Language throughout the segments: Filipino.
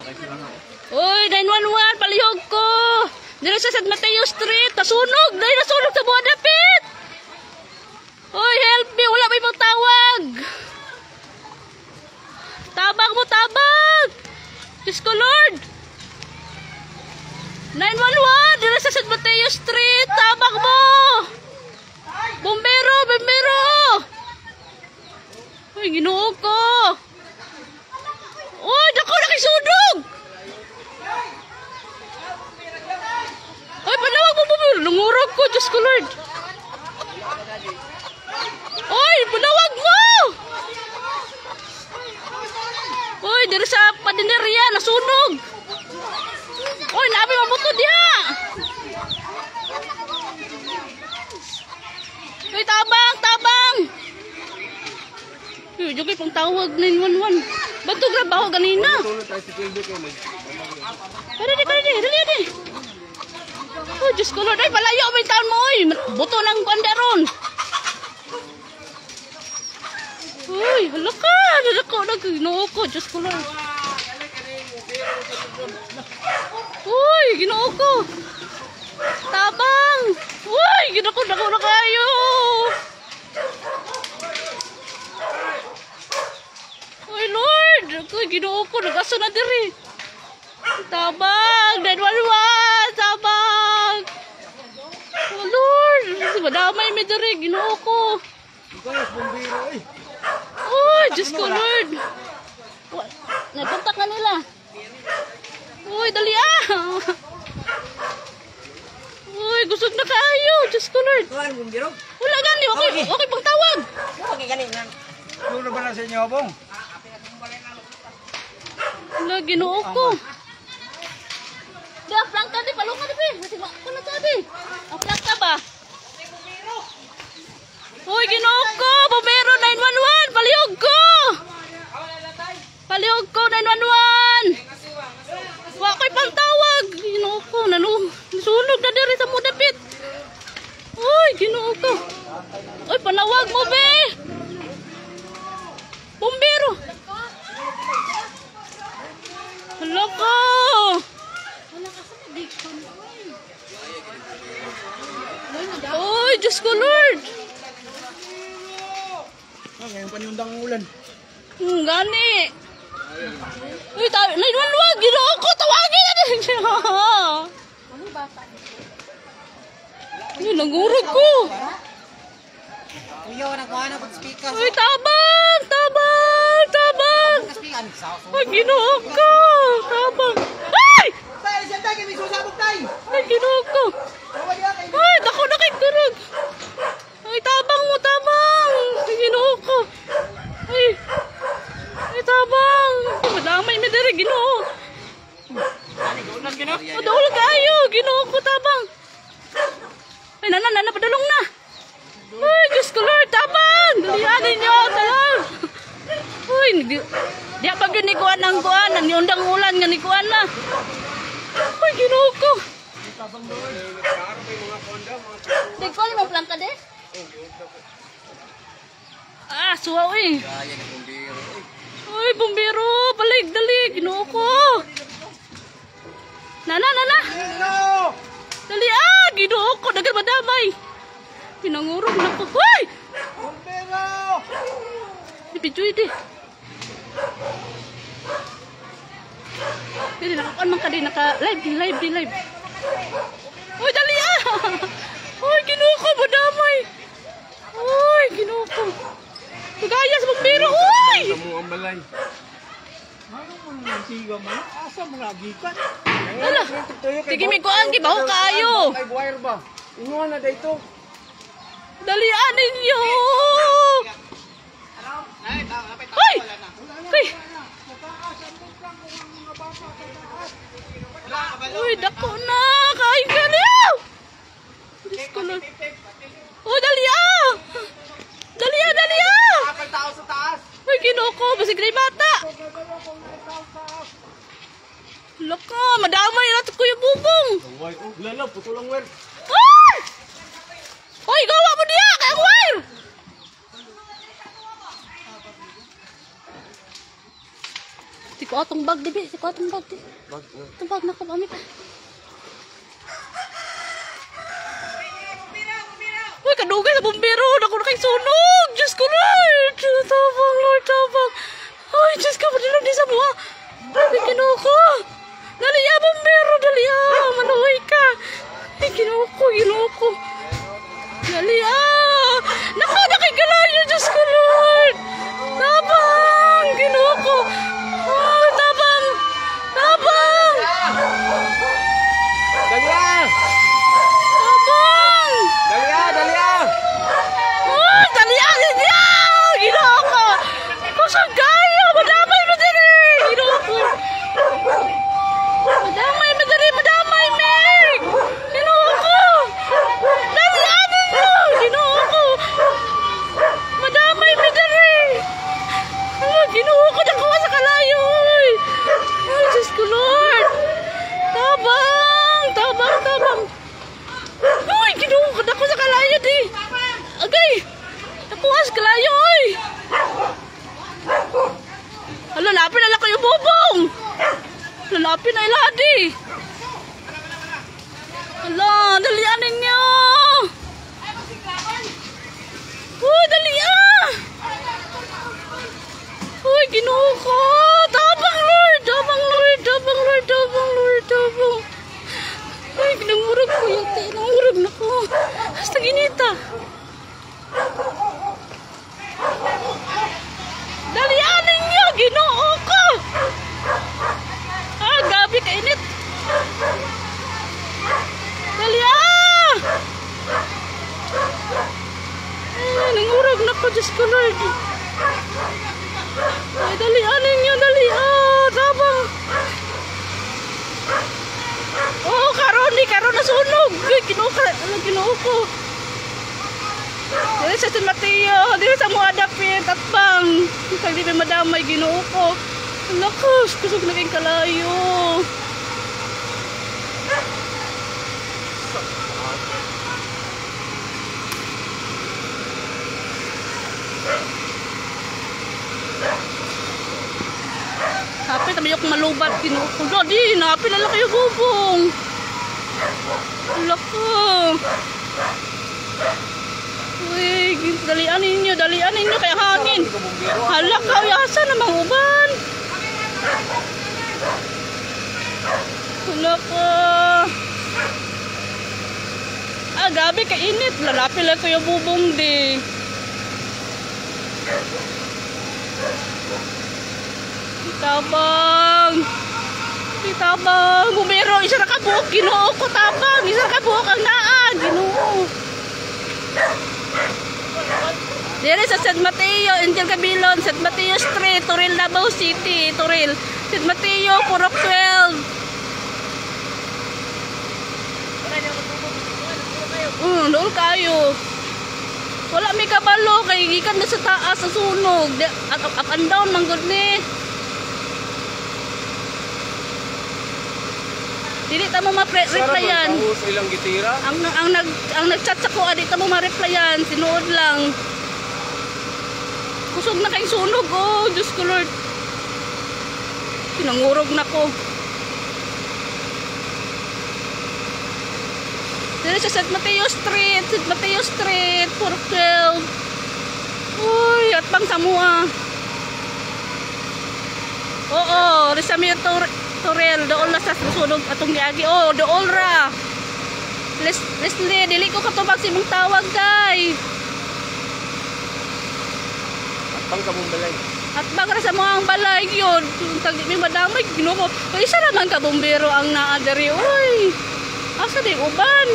Uy, 911, palihog ko. Dito sa San Mateo Street, nasunog. Dahil nasunog sa buwan dapit. Uy, help me. Wala may magtawag. Tabang mo, tabang. Diyos ko, Lord. 911, dito sa San Mateo Street. Tabang mo. Bombero, bombero. Uy, Ginoo ko. Uy, naku, nakisunog. Uy, panawag mo, bombero. Nangurog ko, Diyos ko, Lord. Uy, panawag mo. Uy, dito sa padineria, nasunog. Uy, nabi mabuto diha. Uy, tabang, tabang. Uy, jogi pang tawag 911. Bato trabaho ganina. Dali, dali. Oh, Diyos ko, Lord. Ay, palayo may taon mo, uy. Buto ng kandaron. Uy, halaka. Ginoo ko, Diyos ko, Lord. Uy, Ginoo ko. Tabang. Uy, ginako na kayo. Uy, Lord. Uy, Ginoo ko. Nagaso na diri. Tabang. 911. Tabang. Oh, Lord. Madamay may diri. Ginoo ko. Uy, Diyos ko, Lord. Nagkontak na nila. Uy, dali ah. Uy, gusog na kayo. Diyos ko, Lord. Wala gani. Okay pang tawag. Okay, gani na. Suro ba na sa inyo, Bong? Wala, Ginoo ko. Di, aplang ka di. Palong ka di, pe. Masig ko na to, di. Aplang ka ba? Uy, Ginoo ko. Bombero 911. Palihog ko. Palihog ko 911. Wa ko'y pang tawag. Ginoo ko. Nasunog na diri sa mudapit. Uy, Ginoo ko. Uy, panawag mo, be. Bombero. Hala ko. Uy, Diyos ko, Lord. Ngayon paniundang ulan. Gani. Uy, 911. Ginoo ko. Tawagin na din siya. Uy, nangurog ko. Uyo, nagkuha na kong speaker. Uy, tabang. Uy, Ginoo ko. Tabang. Ay! Tayo, siya tayo, may susabog tayo. Ay, Ginoo ko. Ay, dako na kay turog. Ay, tabang mo, tabang. Ay, Ginoo ko. Ay, tabang. Madamay may diri, Ginoo. Madahol kayo, Ginoo ko, tabang. Ay, nana, padulong na. Ay, Diyos ko, Lord, tabang. Dalihan ninyo, talong. Uy, di pa yun ni kuan ng kuan. Naniundang ulan nga ni kuan na. Uy, Ginoo ko. Di ko ni maplang ka, de? Ah, suwa, uy. Uy, bombero. Balik, dali. Ginoo ko. Nana. Dali, Ginoo ko. Dagal madamay. Pinangurog na ko. Uy! Bombero! Ibidyoy, di. Hindi, nakakuan man ka di. Naka-live. Uy, dali Uy, Ginoo ko. Madamay. Uy, Ginoo ko. Pagaya sa bombero. Uy! Kamu ang balay. Ano mo nang siga man? Asa mo nagikan? Ala, sige may kuan, gibaho kayo. Ay, wire ba? Inuha na dito. Dalian ninyo. Uy! Uy, dako na. Kain ka niyo. Uy, dali Kapal tao sa taas. Uy, Ginoo ko. Basig na yung bata. Laka, madamay na ito Kuya Bubong. Lala, putulang wire. Ay! Uy, gawa mo diya. Kaya wire. Kuha tong bag, dibi. Kuha tong bag, di. Itong bag, naku, mami pa. Uy, kadugay sa bumbero. Naku na kay sunog. Diyos ko, Lord. Tabang, Lord, tabang. Ay, Diyos ko, padilog di sa buha. Ay, kinuko. Dali ya, bumbero, dali ya. Maluhay ka. Ay, kinuko. Dali ya. Naku, nakigalayo, Diyos ko, Lord. Tabang, kinuko. Ay, tabang. Dalia! Tabang. Dalia! Ay, dali ya, niya. Kinuko. Kusang kaya, madamay mo din eh. Kinuko. Madamay, Meg! Kinuko! Dalianin mo! Kinuko! Madamay, Meg! Kinuko! Nakuha sa kalayo! Ay, Diyos ko, Lord! Tabang! Uy, kinuko! Nakuha sa kalayo, di! Okay! Nakuha sa kalayo, oy! Lalapin na lang kayo, bubong! Lalapin na iladi! Hala, dalianin niyo! Uy, dalia! Uy, kinuko! Tabang, Lord! Uy, pinangurag ko yate. Nangurag na ko. Hasta ginita. Dalianin niyo! Ginoo ko! Ah, gabi kainit. Dalia! Ay, nangurag na ko, Diyos ko, Lord. Ay, dalianin niyo, dalia! Tabang! Oh, karon na sunog! Kinuho ko. Dili sa San Mateo, dili sa mga dapit at bang. Kaya di ba madamay, Ginoo ko. Lakas, kusog na kayong kalayo. Kapit, tabi yung malubat, Ginoo ko. Dadi, napilala kayo, bubong. Lako. Uy, dalianin nyo kaya hangin. Hala ka, yasa na mga uban. Hala ka. Ah, gabi kainit. Lalapil lang ko yung bubong di. Itabang. Bumero, isa na kabuok. Ginoo ko, tabang. Isa na kabuok ang naan. Ginoo. Dere sa San Mateo, Angel Cabilon, San Mateo Street, Toril, Davao City, Toril. San Mateo, Purok 12. Doon kayo. Wala may kabalo, kay gikan na sa taas, sa sunog. Up and down, manggod ni. Dili ta mo ma-replyan. Ilang gitira? Ang nag-chat sa ko, di ta mo ma-replyan, sinuod lang. Kusog na kayong sunog, oh, Diyos ko, Lord. Pinangurog na ko. Dito sa San Mateo Street, Purok 12. Uy, at pang Samua. Oo, Rizamir Torel, dool na sa sunog atong giagi. Oh, dool ra. Leslie, dili ko katubag si mong tawag, kay. Pang kabumbalay. At bagra sa mga balay yun, tag di may madamay, Ginoo ko. Kaya isa naman ka bumbero ang naadari. Uy, asa di uban?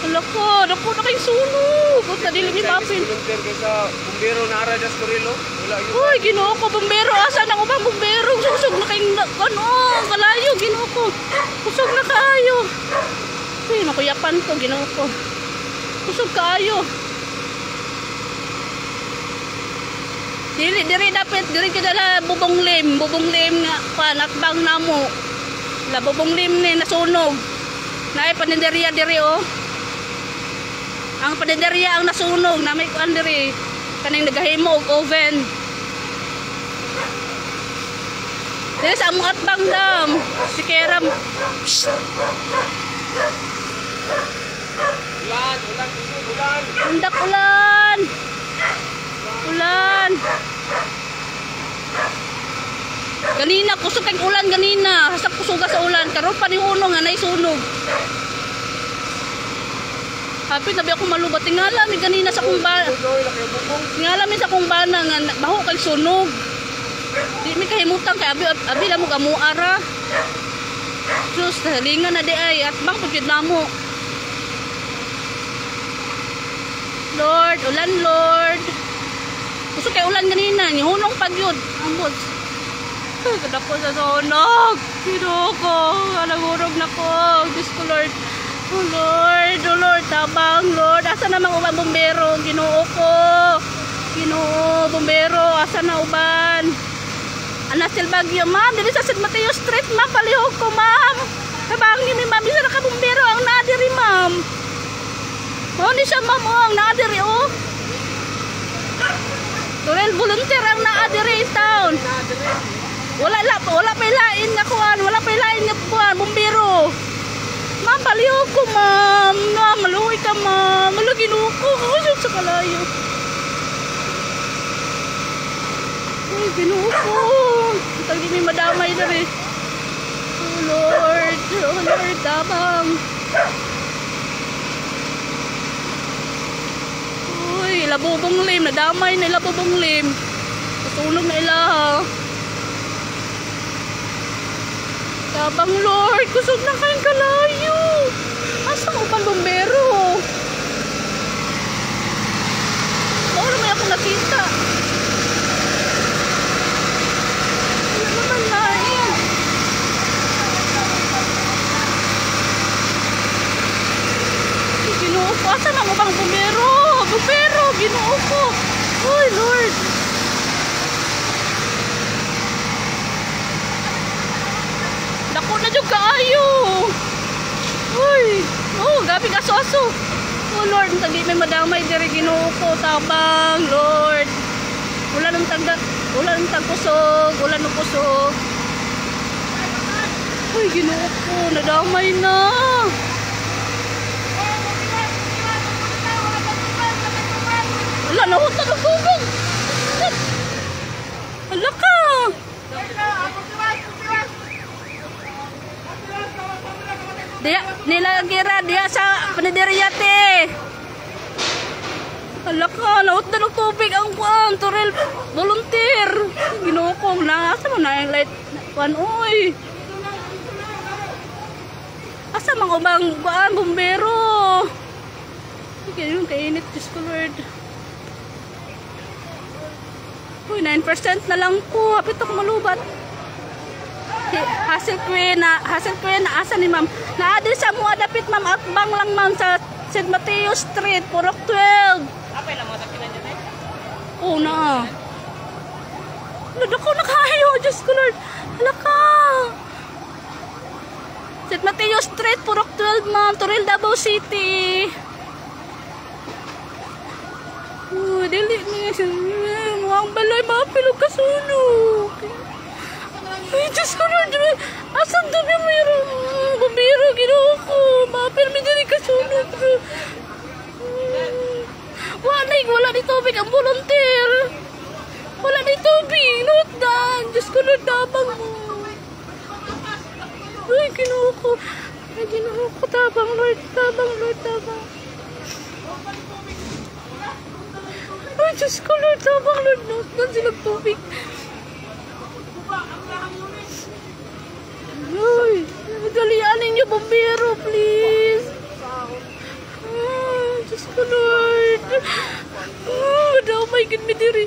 Lako na kayong sunog. Kung na dili ni Mapin. Volunteer kaysa bumbero na Aradas Corilo. Uy, Ginoo ko, bumbero. Asa nang ubang bumbero? Susog na kayong kalayo, Ginoo ko. Susog na kaayo. Uy, nakuyapan ko, Ginoo ko. Susog kaayo. Dili dapat diri ka dala bubong lim nga panakbang namo. La bubong lim ni nasunog. Naay paninderya diri oh. Ang paninderya ang nasunog na may kuan diri kaning nagahimo og oven. Dili sa among atbang dam. Si Keram. Ulan, ulan, ulan. Undak ulan. Ulan. Ganina, kusog kang ulan ganina. Sa kusuga sa ulan. Karon pa ni uno nga naisunog. Hapit na ba ako malubat. Tingala mi ganina sa kumbana. Tingala mi sa kumbana nga baho kay sunog. Di mi kahimutan kay abi la mo gamuara. Sus, halingan na di ay at bang pagkid namo. Lord, ulan Lord. Kusog kay ulan ganina, ni hunong pagyud. Ambot. Kada ko sa sunog. Kinoko, nagurog na ko. Diyos ko Lord. Oh Lord, tabang Lord. Asa namang uban bombero? Ginoo ko. Ginoo, bombero. Asa na uban? Anasil Bagyo, ma'am. Dili sa San Mateo Street, ma'am. Palihog ko, ma'am. Tabangin mi, ma'am. Isa na ka bombero ang naadiri, ma'am. Oh, ni siya, ma'am. Oh, ang naadiri, oh. Turel, volunteer ang naadiri in town. Wala pa ilain nga kuan. Wala pa ilain nga kuan. Bombero. Ma'am, palihog ko, ma'am. Ma'am, maluwi ka, ma'am. Maluginuko ko. Kakusyon sa kalayo. Ay, ginuko. Tagi may madamay na rin. Oh, Lord. Oh, Lord, tabang. Uy, labubong lim. Nadamay na labubong lim. Patunog na ilaha. Tabang Lord, kusog na kayong kalayo. Asa ko pang bombero? Oo naman ako nakita. Ano naman na yun? Ginoo ko, asa na mo bang bombero? Bombero, ginoo ko. Uy Lord. Dako na dyan kaayo. Uy. Oh, gabi ka soso. Oh Lord, tagi may madamay diri ginoo ko. Tabang, Lord. Wala nang tagkusog. Wala nang kusog. Uy, ginoo ko. Nadamay na. Wala na huwag na tubig. Wala ka. Dia nilagira dia sa panideryate. Hala ka, laot na ng tubig ang kuan, Turel volunteer. Ginoo ko na asa mo na yung light kuan oy. Asa mang ubang kuan bombero. Sige yung kainit, Diyos ko Lord. Uy, 9% na lang po. Hapit ako malubat. Hassel Queen na asa ni ma'am. Naadil sa mga dapit ma'am. Atbang lang ma'am sa San Mateo Street, Purok 12. Apa yung mga tapilan niya tayo? Oo na. Nadako nakahayo, Diyos ko Lord. Hala ka. San Mateo Street, Purok 12 ma'am. Turil, Davao City. Dili niya. Muang balay mapilog kasunog. Ay, Diyos ko Lord. Asan doon yung mayroong bumbiro? Ginoo ko. Mapil mi dili kasunog. Wala ni tubig ang volunteer. Wala ni tubig. Note down. Diyos ko Lord, tabang mo. Ay, ginoo ko. Ay, ginoo ko. Tabang Lord. Tabang Lord. Tabang. Ay, Diyos ko Lord. Tabang Lord. Note down silang tubig. Ay, dalianin niyo bombero, please. Diyos ko Lord. Oh my God, may diri.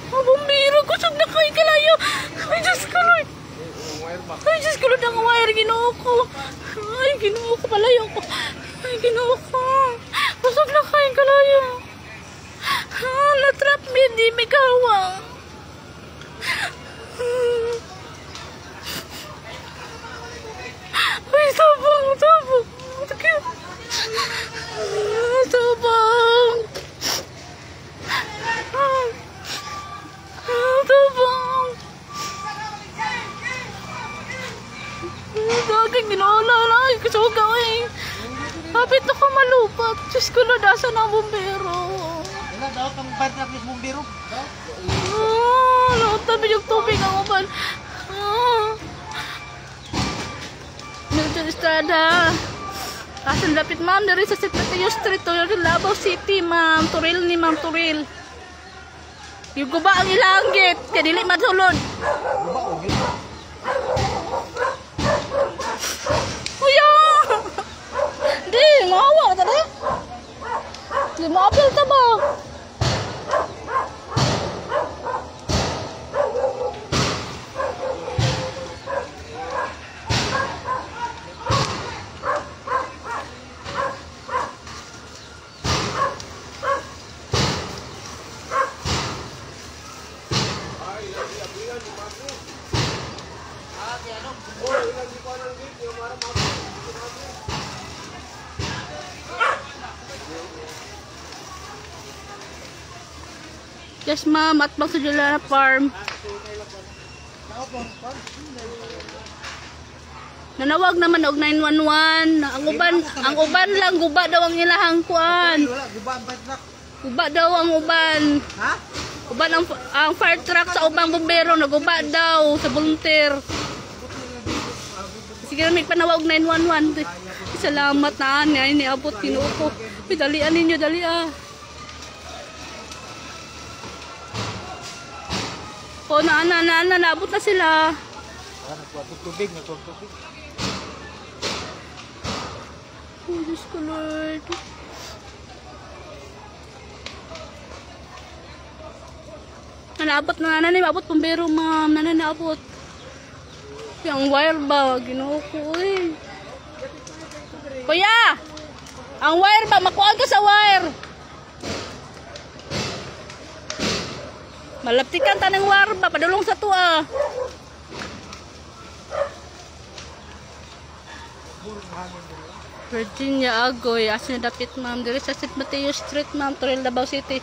Oh, bombero, kusog na kayo kalayo. Ay, Diyos ko Lord. Ay, Diyos ko Lord, ang wire, ginoo ko. Ay, ginoo ko, palayo ko. Ay, ginoo ko. Kusog na kayo kalayo. Natrap me, di may kawa. Ay, tabang. Tabang. Diyos ko, Lord, asa na ang bumbero? Wala daw kang fire truck ni bumbero. Lautan mo yung tubig ang uban. Medyo Estrada. Asan lapit, ma'am? Dari sa Secretario Street, Davao City, ma'am. Turil ni ma'am, Turil. Yung guba ang ilanggit. Kaya dili madulod. Guba o yun. Kuya! Di, mahawa ka na. Di, maapil ka ba? Yes, ma'am. At bang sa Juliana Farm. Nanawag naman og 911. Ang uban lang guba daw ang ilahang kuan. Wala, guba ang fire truck. Guba daw ang uban. Ha? Uban ang fire truck sa ubang bombero naguba daw sa volunteer. Sige, may panawag 911. Salamat na ani ni abot kinuko. Dalian ninyo, dali ah. O, naabot na sila. Nagtutubig. Oh, Diyos ko, Lord. Naabot na naabot pumbero, ma'am. Naabot. Yung wire ba? Ginoo ko, eh. Kuya! Ang wire ba? Makuha ka sa wire. Malaptikan tanang wire ba? Padulong sa tuwa. Virginia Agoy. Asin na dapit, ma'am. Diri sa St. Mateo Street, ma'am. Turil, Davao City.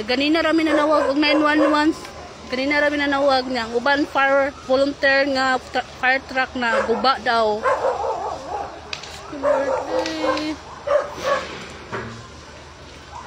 Ganina rami nanawag og 911. Ganina rami nanawag niya. Ang uban fire volunteer nga fire truck na guba daw. Lord,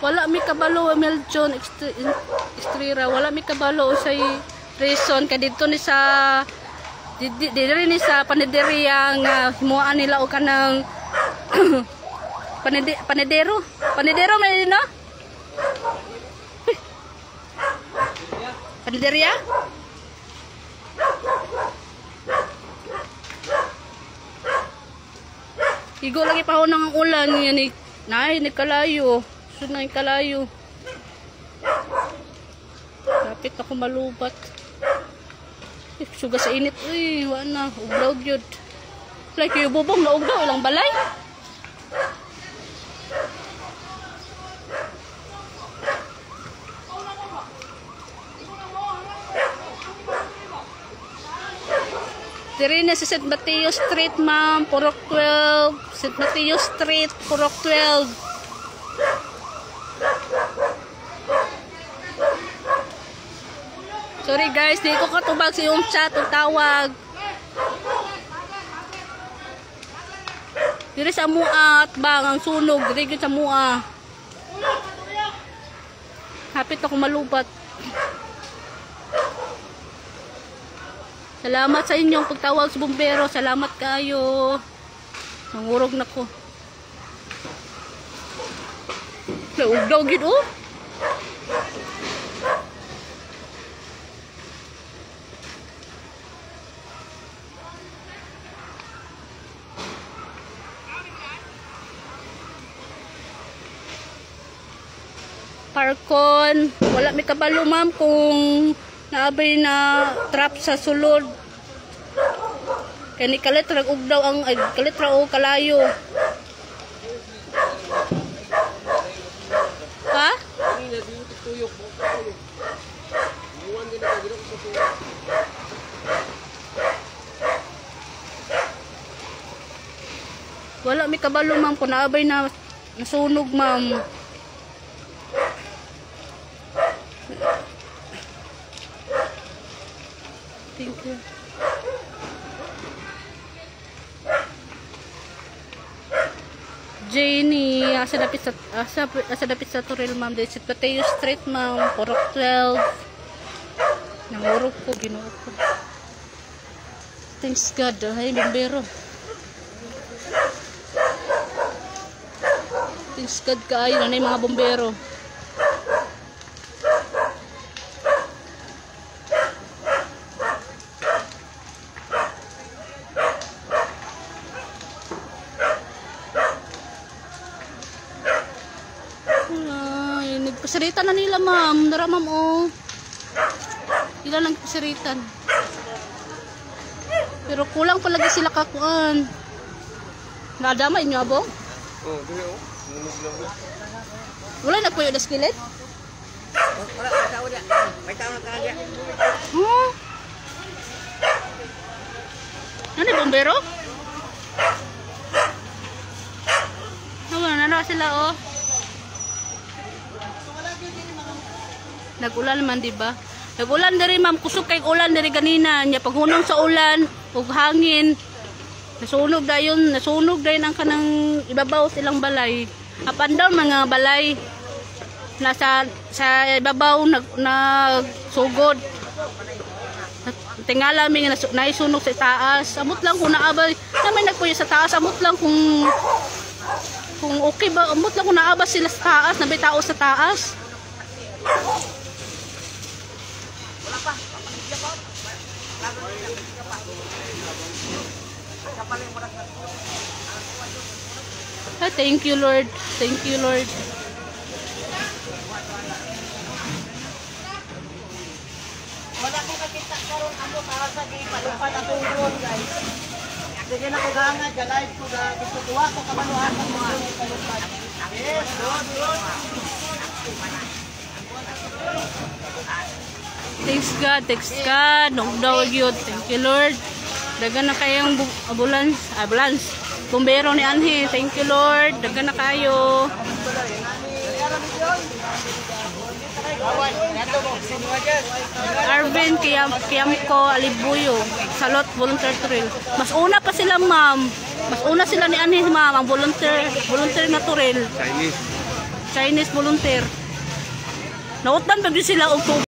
wala mi kabalo Meljon Estrera. Wala mi kabalo say reason kay dito ni sa diri ni sa panaderiya nga himuan nila og kanang panadero may no? Panaderiya? Igo lagi pa ng ang ulan niya ni nay nagkalayo. Sunod na yung kalayo. Lapit ako malubat. Suga sa init. Uy, wala na. Uglaw yun. Like yung bubong na uglaw. Ilang balay. Diri na sa St. Mateo Street, ma'am. Purok 12. St. Mateo Street, Purok 12. Sorry guys, di ko katubag sa yung chat o tawag. Diri sa mua at bang ang sunog. Diri sa mua. Hapit ako malubat. Salamat sa inyong pagtawag sa bumbero. Salamat kayo. Nangurog na ko. Naugdaw gid oh. Parkon, wala may kabalo ma'am kung naabay na trap sa sulod. Kaya ni kalitra ugdaw ang kalitra o kalayo. Ha? Wala may kabalo ma'am kung naabay na nasunog ma'am. Thank you. Jenny, asa dapit sa Turil, ma'am. Dahil sa Pateo Street, ma'am. Purok 12. Nangurog ko, ginoo ko. Thanks God. Ay, bombero. Thanks God kaayo na yung mga bombero. Nagpasiritan na nila, ma'am. Nara, ma'am, oh. Sila lang pasiritan. Pero kulang palagi sila kakuan. Nadamay niyo, abong? Oh, dili oh. Wala na po yung daskilit? Wala, may tao dia. May tao na dia. Oh. Ano yung bombero? Nara sila, oh. Nag-ulan man, diba? Nag-ulan diri, ma'am. Kusog kay ulan diri ganina. Nya paghunong sa ulan, ug hangin. Nasunog dayon ang kanang ibabaw silang balay. Up and down mga balay. Nasa sa ibabaw nagsugod. Tingala mi nga naisunog sa taas. Amot lang kung naabay. Naman nagpuyo sa taas. Amot lang kung okay ba. Amot lang kung naabas sila sa taas. Nabay tao sa taas. Thank you, Lord. Thank you, Lord. Wala ko nakita karon amo para sa gipalupan atong drone, guys. Sige na ko gangad ga live ko ga gusto tuwa ko kamanuhan ng mga palupan. Yes, drone. Thanks God. Nugdaw gyud. Thank you, Lord. Dagan na kayong ambulance. Bombero ni Anhe. Thank you, Lord. Dagan na kayo. Arvin Kiamko Alibuyo. Salot volunteer Turil. Mas una pa sila, ma'am. Mas una sila ni Anhe, ma'am. Ang volunteer na Turil. Chinese volunteer. Nautan pag sila og